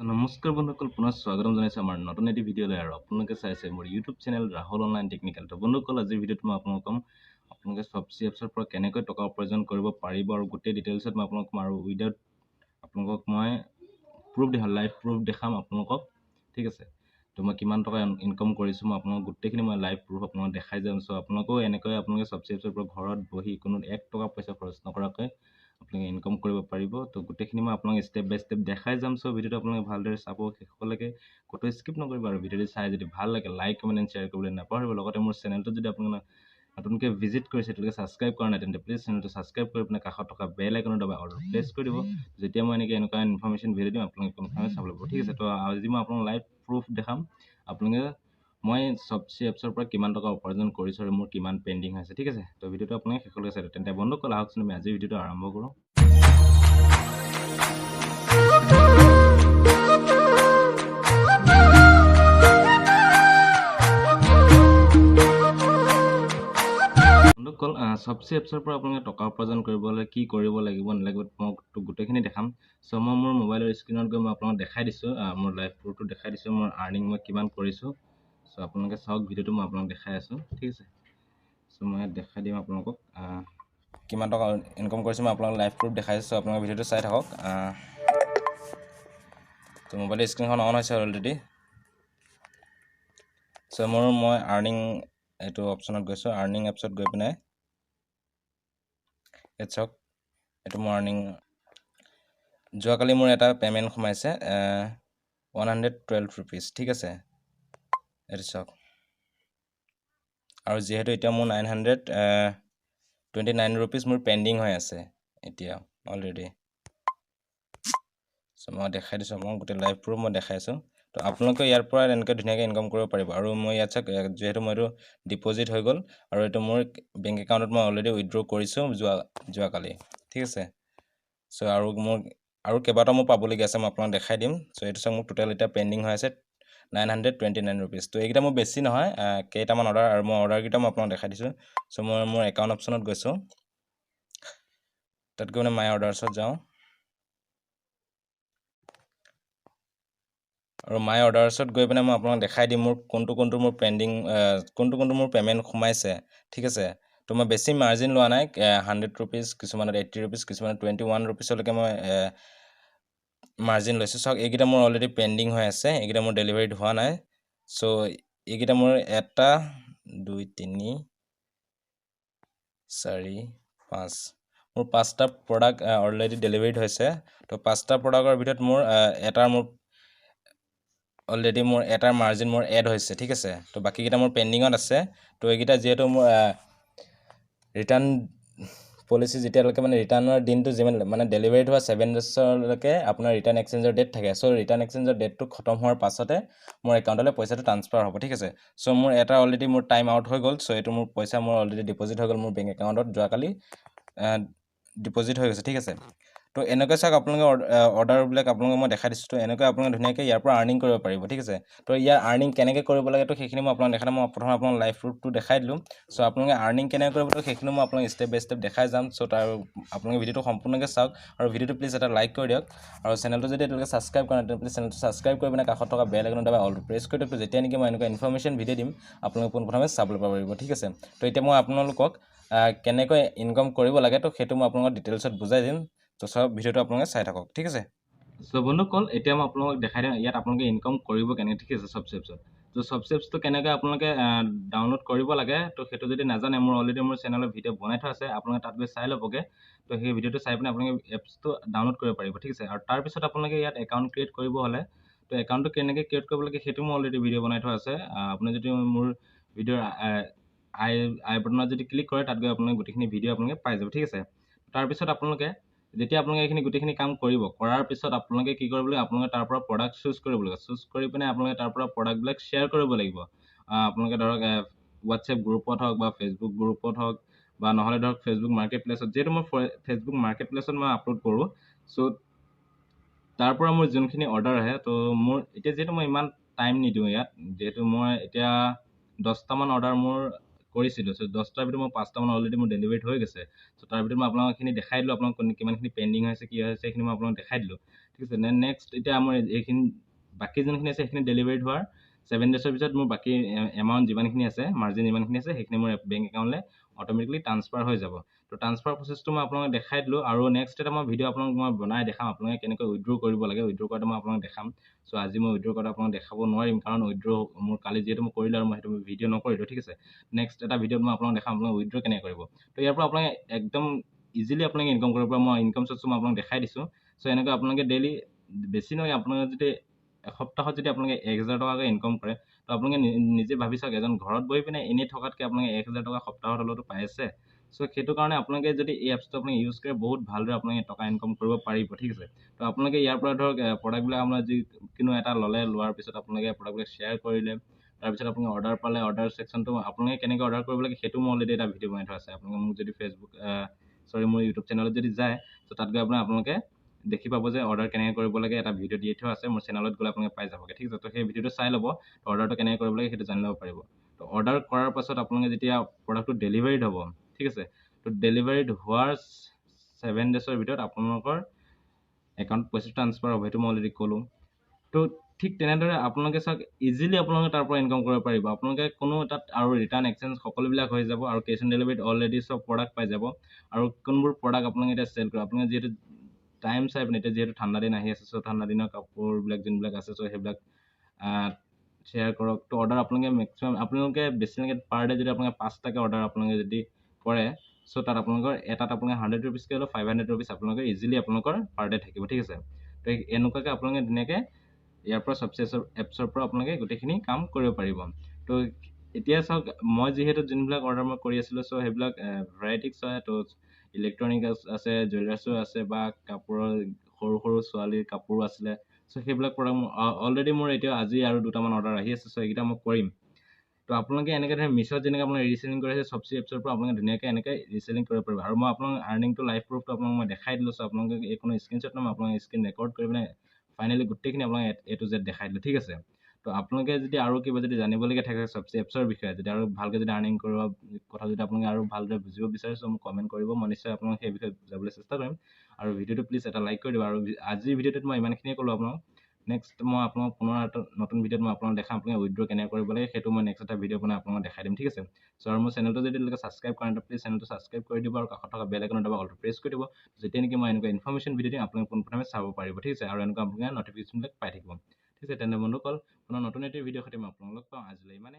নমস্কাৰ বন্ধুসকল, পুনৰ স্বাগতম জনাইছো আমাৰ নতুন এটি ভিডিঅ'লৈ। আৰু আপোনালোকে চাইছে মোৰ YouTube channel Rahul online technical. তো বন্ধুসকল, আজিৰ ভিডিঅ'ত মই আপোনালোকক ক'ম আপোনালোকে Shopsy এপছৰ পৰা কেনেকৈ টকা উপাৰ্জন কৰিব পাৰিব, আৰু গোটেই ডিটেইলছত মই আপোনালোকক আৰু উইদাউট আপোনালোকক মই লাইভ প্ৰুফ দেখাম আপোনালোকক, ঠিক আছে। তো মই কিমান টকা ইনকাম কৰিছোঁ মই আপোনালোকক গোটেইখিনি মই লাইভ প্ৰুফ আপোনালোকক দেখাই যাম। চ' আপোনালোকেও এনেকৈ আপোনালোকে Shopsy এপছৰ পৰা ঘৰত বহি কোনো 1 টকা পইচা খৰচ নকৰাকৈ আপোনালোকে ইনকাম কৰিব পাৰিব। তো গোটেইখিনি মই আপোনালোকক ষ্টেপ বাই ষ্টেপ দেখাই যাম। চ' ভিডিঅ'টো আপোনালোকে ভালদৰে চাব, শেষলৈকে ক'তো স্কিপ নকৰিব। আৰু ভিডিঅ'টো চাই যদি ভাল লাগে লাইক কমেণ্ট এণ্ড শ্বেয়াৰ কৰিবলৈ নাপাহৰিব। লগতে মোৰ চেনেলটো যদি আপোনালোকে নতুনকৈ ভিজিট কৰিছে, তেতিয়ালৈকে ছাবস্ক্ৰাইব কৰা নাই তেন্তে প্লিজ চেনেলটো ছাবস্ক্ৰাইব কৰি পিনে কাষত থকা বেল আইকনৰ দবাই অল প্ৰেছ কৰি দিব। যেতিয়া মই এনেকুৱা ইনফৰমেশ্যন ভিডিঅ' দিম আপোনালোকে কোনোফালে চাব লাগিব, ঠিক আছে। তো আজি মই আপোনালোকক লাইভ প্ৰুফ দেখাম আপোনালোকে মই Shopsy এপছৰ পৰা কিমান টকা উপাৰ্জন কৰিছোঁ আৰু মোৰ কিমান পেণ্ডিং হৈছে, ঠিক আছে। তো ভিডিঅ'টো আপোনালোকে শেষলৈকে চাই তেন্তে বন্ধুসকল, আহকচোন আমি আজিৰ ভিডিঅ'টো আৰম্ভ কৰোঁ। Shopsy এপছৰ পৰা আপোনালোকে টকা উপাৰ্জন কৰিবলৈ কি কৰিব লাগিব নালাগিব মই গোটেইখিনি দেখাম। চ' মই মোৰ মোবাইলৰ স্ক্ৰীণত গৈ মই আপোনালোকক দেখাই দিছোঁ, মোৰ লাইভ প্ৰুফটো দেখাই দিছোঁ, মোৰ আৰ্নিং মই কিমান কৰিছোঁ। চ' আপোনালোকে চাওক, ভিডিঅ'টো মই আপোনালোকক দেখাই আছোঁ, ঠিক আছে। চ' মই দেখাই দিম আপোনালোকক কিমান টকা ইনকাম কৰিছোঁ। মই আপোনালোকক লাইভ প্ৰুফ দেখাই আছোঁ, আপোনালোকে ভিডিঅ'টো চাই থাকক। তো মোবাইলৰ স্ক্ৰীণখন অন হৈছে অলৰেডি। চ' মই আৰ্নিং এইটো অপশ্যনত গৈছোঁ, আৰ্নিং এপছত গৈ পিনে ইয়াত চাওক, এইটো মোৰ আৰ্নিং। যোৱাকালি মোৰ এটা পে'মেণ্ট সোমাইছে 112 ৰুপিজ, ঠিক আছে। এইটো চাওক, আৰু যিহেতু এতিয়া মোৰ 929 ৰুপিজ মোৰ পেণ্ডিং হৈ আছে এতিয়া অলৰেডি। চ' মই দেখাই দিছোঁ আপোনাক গোটেই লাইভ প্ৰুফ মই দেখাইছোঁ। তো আপোনালোকে ইয়াৰ পৰা এনেকৈ ধুনীয়াকৈ ইনকাম কৰিব পাৰিব। আৰু মই ইয়াত চাওক, যিহেতু মই এইটো ডিপ'জিট হৈ গ'ল আৰু এইটো মোৰ বেংক একাউণ্টত মই অলৰেডি উইথড্ৰ কৰিছোঁ যোৱাকালি, ঠিক আছে। চ' আৰু কেইবাটাও মোৰ পাবলগীয়া আছে, মই আপোনাক দেখাই দিম। চ' এইটো চাওক, মোৰ টোটেল এতিয়া পেণ্ডিং হৈ আছে 929 ৰুপিজ। তো এইকেইটা মোৰ বেছি নহয়, কেইটামান অৰ্ডাৰ, আৰু মই অৰ্ডাৰকেইটা মই আপোনাক দেখাই দিছোঁ। চ' মই মোৰ একাউণ্ট অপশ্যনত গৈছোঁ, তাত গৈ মানে মাই অৰ্ডাৰ্ছত যাওঁ, আৰু মাই অৰ্ডাৰ্ছত গৈ পিনে মই আপোনাক দেখাই দিম মোৰ কোনটো মোৰ পেণ্ডিং, কোনটো মোৰ পে'মেণ্ট সোমাইছে, ঠিক আছে। তো মই বেছি মাৰ্জিন লোৱা নাই, 100 ৰুপিজ, কিছুমানত 80 ৰুপিজ, কিছুমানত 21 ৰুপিজলৈকে মই মাৰ্জিন লৈছোঁ। চাওক, এইকেইটা মোৰ অলৰেডি পেণ্ডিং হৈ আছে, এইকেইটা মোৰ ডেলিভাৰীড হোৱা নাই। চ' এইকেইটা মোৰ 1 2 3 4 5 মোৰ 5টা প্ৰডাক্ট অলৰেডি ডেলিভাৰীড হৈছে। তো 5টা প্ৰডাক্টৰ ভিতৰত মোৰ অলৰেডি মোৰ এটাৰ মাৰ্জিন মোৰ এড হৈছে, ঠিক আছে। তো বাকীকেইটা মোৰ পেণ্ডিঙত আছে। তো এইকেইটা যিহেতু মোৰ ৰিটাৰ্ণ পলিচি, যেতিয়ালৈকে মানে ৰিটাৰ্ণৰ দিনটো যিমান মানে ডেলিভাৰীড হোৱা 7 ডেজলৈকে আপোনাৰ ৰিটাৰ্ণ এক্সচেঞ্জৰ ডেট থাকে। চ' ৰিটাৰ্ণ এক্সচেঞ্জৰ ডেটটো খতম হোৱাৰ পাছতে মোৰ একাউণ্টলৈ পইচাটো ট্ৰান্সফাৰ হ'ব, ঠিক আছে। চ' মোৰ এটা অলৰেডি মোৰ টাইম আউট হৈ গ'ল। চ' এইটো মোৰ পইচা মোৰ অলৰেডি ডিপ'জিট হৈ গ'ল মোৰ বেংক একাউণ্টত, যোৱাকালি ডিপ'জিট হৈ গৈছে, ঠিক আছে। তো এনেকৈ চাওক, আপোনালোকে অৰ্ডাৰবিলাক আপোনালোকে মই দেখাই দিছোঁ। তো এনেকৈ আপোনালোকে ধুনীয়াকৈ ইয়াৰ পৰা আৰ্নিং কৰিব পাৰিব, ঠিক আছে। তো ইয়াৰ আৰ্নিং কেনেকৈ কৰিব লাগে, তো সেইখিনি মই আপোনাক দেখাই দিম। মই প্ৰথমে আপোনাক লাইভ প্ৰুফটো দেখাই দিলোঁ। চ' আপোনালোকে আৰ্নিং কেনেকৈ কৰিব, তো সেইখিনি মই আপোনাক ষ্টেপ বাই ষ্টেপ দেখাই যাম। চ' আপোনালোকে ভিডিঅ'টো সম্পূৰ্ণকৈ চাওক, আৰু ভিডিঅ'টো প্লিজ এটা লাইক কৰি দিয়ক। আৰু চেনেলটো যদি এতিয়ালৈকে ছাবস্ক্ৰাইব কৰা নাই তেন্তে প্লিজ চেনেলটো ছাবস্ক্ৰাইব কৰি পিনে কাষত থকা বেল আইকনৰ দবাই অল প্ৰেছ কৰি দিয়ক। যেতিয়া নেকি মই এনেকুৱা ইনফৰমেশ্যন ভিডিঅ' দিম আপোনালোকে পোনপ্ৰথমে চাবলৈ পাৰিব, ঠিক আছে। তো এতিয়া মই আপোনালোকক কেনেকৈ ইনকাম কৰিব লাগে, তো সেইটো মই আপোনালোকক ডিটেইলছত বুজাই দিম। তো চব ভিডিঅ'টো আপোনালোকে চাই থাকক, ঠিক আছে। চ' বন্ধুসকল, এতিয়া মই আপোনালোকক দেখাই দিম ইয়াত আপোনালোকে ইনকাম কৰিব কেনেকৈ, ঠিক আছে। Shopsy এপছত তো Shopsy এপছটো কেনেকৈ আপোনালোকে ডাউনলোড কৰিব লাগে, তো সেইটো যদি নাজানে, মোৰ অলৰেডি মোৰ চেনেলত ভিডিঅ' বনাই থোৱা আছে, আপোনালোকে তাত গৈ চাই ল'বগৈ। তো সেই ভিডিঅ'টো চাই পিনে আপোনালোকে এপছটো ডাউনলোড কৰিব পাৰিব, ঠিক আছে। আৰু তাৰপিছত আপোনালোকে ইয়াত একাউণ্ট ক্ৰিয়েট কৰিব হ'লে, তো একাউণ্টটো কেনেকৈ ক্ৰিয়েট কৰিব লাগে সেইটো মই অলৰেডি ভিডিঅ' বনাই থোৱা আছে। আপুনি যদি মোৰ ভিডিঅ'ৰ আই বটনত যদি ক্লিক কৰে, তাত গৈ আপোনালোকে গোটেইখিনি ভিডিঅ' আপোনালোকে পাই যাব, ঠিক আছে। তাৰপিছত আপোনালোকে যেতিয়া আপোনালোকে এইখিনি গোটেইখিনি কাম কৰিব, কৰাৰ পিছত আপোনালোকে কি কৰিব লাগিব, আপোনালোকে তাৰ পৰা প্ৰডাক্ট চুজ কৰিব লাগিব। চুজ কৰি পিনে আপোনালোকে তাৰ পৰা প্ৰডাক্টবিলাক শ্বেয়াৰ কৰিব লাগিব। আপোনালোকে ধৰক হোৱাটছএপ গ্ৰুপত হওক বা ফেচবুক গ্ৰুপত হওক, বা নহ'লে ধৰক ফেচবুক মাৰ্কেট প্লেছত, যিহেতু মই ফেচবুক মাৰ্কেট প্লেছত মই আপলোড কৰোঁ। চ' তাৰ পৰা মোৰ যোনখিনি অৰ্ডাৰ আহে, তো মোৰ এতিয়া যিহেতু মই ইমান টাইম নিদিওঁ ইয়াত, যিহেতু মই এতিয়া 10টামান অৰ্ডাৰ মোৰ কৰিছিলোঁ। চ' 10টাৰ ভিতৰত মোৰ 5টামান অলৰেডি মোৰ ডেলিভাৰীড হৈ গৈছে। চ' তাৰ ভিতৰত মই আপোনালোকখিনি দেখাই দিলোঁ, আপোনালোক কিমানখিনি পেণ্ডিং হৈছে, কি হৈছে সেইখিনি মই আপোনালোক দেখাই দিলোঁ। ঠিক আছে। নেক্সট এতিয়া আমাৰ এইখিনি বাকী যোনখিনি আছে সেইখিনি ডেলিভাৰীড হোৱাৰ 7 ডেজৰ পিছত মোৰ বাকী এমাউণ্ট যিমানখিনি আছে মাৰ্জিন যিমানখিনি আছে সেইখিনি মোৰ বেংক একাউণ্টলৈ অট'মেটিকলি ট্ৰান্সফাৰ হৈ যাব। তো ট্ৰান্সফাৰ প্ৰচেছটো মই আপোনালোকক দেখাই দিলোঁ, আৰু নেক্সট এটা মই ভিডিঅ' আপোনালোকক মই বনাই দেখাম আপোনালোকে কেনেকৈ উইথড্ৰ কৰিব লাগে। উইথড্ৰ কৰাটো মই আপোনালোকক দেখাম। চ' আজি মই উইথড্ৰ কৰাটো আপোনালোকক দেখাব নোৱাৰিম, কাৰণ উইথড্ৰ মোৰ কালি যিহেতু মই কৰিলোঁ আৰু মই সেইটো ভিডিঅ' নকৰিলোঁ। ঠিক আছে। নেক্সট এটা ভিডিঅ'ত মই আপোনালোকক দেখাম আপোনালোকে উইথড্ৰ কেনেকৈ কৰিব। তো ইয়াৰ পৰা আপোনালোকে একদম ইজিলি আপোনালোকে ইনকাম কৰিব পৰা মই ইনকাম চ'ৰ্চটো মই আপোনালোকক দেখাই দিছোঁ। চ' এনেকৈ আপোনালোকে ডেইলি বেছি নহয়, আপোনালোকে যদি এসপ্তাহত যদি আপোনালোকে 1000 টকাকৈ ইনকাম কৰে, তো আপোনালোকে নিজে ভাবি চাওক, এজন ঘৰত বহি পিনে এনেই থকাতকৈ আপোনালোকে 1000 টকা সপ্তাহত হ'লেওতো পাই আছে। চ' সেইটো কাৰণে আপোনালোকে যদি এই এপছটো আপুনি ইউজ কৰে বহুত ভালদৰে আপোনালোকে টকা ইনকাম কৰিব পাৰিব। ঠিক আছে। তো আপোনালোকে ইয়াৰ পৰা ধৰক প্ৰডাক্টবিলাক আপোনাৰ যিকোনো এটা ল'লে, লোৱাৰ পিছত আপোনালোকে প্ৰডাক্টবিলাক শ্বেয়াৰ কৰিলে, তাৰপিছত আপোনালোকে অৰ্ডাৰ পালে, অৰ্ডাৰ ছেকশ্যনটো আপোনালোকে কেনেকৈ অৰ্ডাৰ কৰিব লাগে সেইটো মই অলৰেডি এটা ভিডিঅ' বনাই থোৱা আছে। আপোনালোকে মোক যদি মোৰ ইউটিউব চেনেলত যদি যায়, ত' তাত গৈ আপোনালোকে দেখি পাব যে অৰ্ডাৰ কেনেকৈ কৰিব লাগে, এটা ভিডিঅ' দি থোৱা আছে মোৰ চেনেলত, গ'লে আপোনালোকে পাই যাবগৈ। ঠিক আছে। তো সেই ভিডিঅ'টো চাই ল'ব, অৰ্ডাৰটো কেনেকৈ কৰিব লাগে সেইটো জানি ল'ব পাৰিব। তো অৰ্ডাৰ কৰাৰ পাছত আপোনালোকে যেতিয়া প্ৰডাক্টটো ডেলিভাৰীড হ'ব, ঠিক আছে, তো ডেলিভাৰীড হোৱাৰ 7 ডেজৰ ভিতৰত আপোনালোকৰ একাউণ্ট পইচা ট্ৰান্সফাৰ হ'ব, সেইটো মই অলৰেডি ক'লোঁ। তো ঠিক তেনেদৰে আপোনালোকে চাওক, ইজিলি আপোনালোকে তাৰ পৰা ইনকাম কৰিব পাৰিব। আপোনালোকে কোনো তাত আৰু ৰিটাৰ্ণ এক্সচেঞ্জ সকলোবিলাক হৈ যাব, আৰু কেছ অন ডেলিভাৰীত অলৰেডি চব প্ৰডাক্ট পাই যাব। আৰু কোনবোৰ প্ৰডাক্ট আপোনালোকে এতিয়া চেল কৰিব, আপোনালোকে যিহেতু টাইম চাই পিনে, এতিয়া যিহেতু ঠাণ্ডা দিন আহি আছে, চ' ঠাণ্ডা দিনৰ কাপোৰবিলাক যোনবিলাক আছে, চ' সেইবিলাক শ্বেয়াৰ কৰক। তো অৰ্ডাৰ আপোনালোকে মেক্সিমাম আপোনালোকে বেছি নালাগে পাৰ ডে যদি আপোনালোকে 5টাকৈ অৰ্ডাৰ আপোনালোকে যদি কৰে, চ' তাত আপোনালোকৰ এটাত আপোনালোকে 100 ৰুপিছকৈ হ'লেও 500 ৰুপিছ আপোনালোকৰ ইজিলি আপোনালোকৰ পাৰ ডে থাকিব। ঠিক আছে। তো এনেকুৱাকৈ আপোনালোকে ধুনীয়াকৈ ইয়াৰ পৰা Shopsy এপছৰ পৰা আপোনালোকে গোটেইখিনি কাম কৰিব পাৰিব। তো এতিয়া চাওক, মই যিহেতু যোনবিলাক অৰ্ডাৰ মই কৰি আছিলোঁ, চ' সেইবিলাক ভেৰাইটিক্স হয়। তো ইলেক্ট্ৰনিক আছে, জুৱেলাৰ্ছো আছে, বা কাপোৰৰ সৰু সৰু ছোৱালীৰ কাপোৰো আছিলে। চ' সেইবিলাক প্ৰডাক্ট অলৰেডি মোৰ এতিয়া আজি আৰু 2টামান অৰ্ডাৰ আহি আছে, চ' এইকেইটা মই কৰিম। তো আপোনালোকে এনেকৈ ধৰণে মিছত যেনেকৈ আপোনালোকে ৰিচেলিং কৰি আছে, Shopsy এপছৰ পৰা আপোনালোকে ধুনীয়াকৈ এনেকৈ ৰিচেলিং কৰিব পাৰিব। আৰু মই আপোনালোক আৰ্নিংটো লাইভ প্ৰুফটো আপোনালোক মই দেখাই দিলোঁ। চ' আপোনালোকে এই কোনো স্ক্ৰীনশ্বট নহয়, আপোনালোকে স্ক্ৰীন ৰেকৰ্ড কৰি পিনে ফাইনেলি গোটেইখিনি আপোনালোকে A to Z দেখাই দিলোঁ। ঠিক আছে। তো আপোনালোকে যদি আৰু কিবা যদি জানিবলগীয়া থাকে Shopsy এপছৰ বিষয়ে, যদি আৰু ভালকৈ যদি আৰ্নিং কৰিব কথা যদি আপোনালোকে আৰু ভালদৰে বুজিব বিচাৰে, চ' মোক কমেণ্ট কৰিব, মই নিশ্চয় আপোনালোক সেই বিষয়ে বুজাবলৈ চেষ্টা কৰিম। আৰু ভিডিঅ'টো প্লিজ এটা লাইক কৰি দিব। আৰু আজিৰ ভিডিঅ'টোত মই ইমানখিনিয়ে ক'লোঁ আপোনালোক। নেক্সট মই আপোনালোক পুনৰ এটা নতুন ভিডিঅ'ত মই আপোনালোক দেখাম, আপোনালোকে উইথড্ৰ কেনেকৈ কৰিব লাগে, সেইটো মই নেক্সট এটা ভিডিঅ' বনাই আপোনালোকক দেখাই দিম। ঠিক আছে। চ' আৰু মোৰ চেনেলটো যদি এতিয়ালৈকে ছাবস্ক্ৰাইব কৰা নাই, প্লিজ চেনেলটো ছাবস্ক্ৰাইব কৰি দিব, আৰু কাষত থকা বেল আইকনত দবাই অলটো প্ৰেছ কৰি দিব, যেতিয়া নেকি মই এনেকুৱা ইনফৰ্মেশ্যন ভিডিঅ' দিম আপোনালোকে পোনপ্ৰথমে চাব পাৰিব। ঠিক আছে। আৰু এনেকুৱা আপোনালোকে নটিফিকেশ্যনবিলাক পাই থাকিব। ঠিক আছে। তেনে বন্ধুসকল, পুনৰ নতুন এটি ভিডিঅ'ৰ সৈতে মই আপোনালোকক পাওঁ। আজিলৈ ইমানে।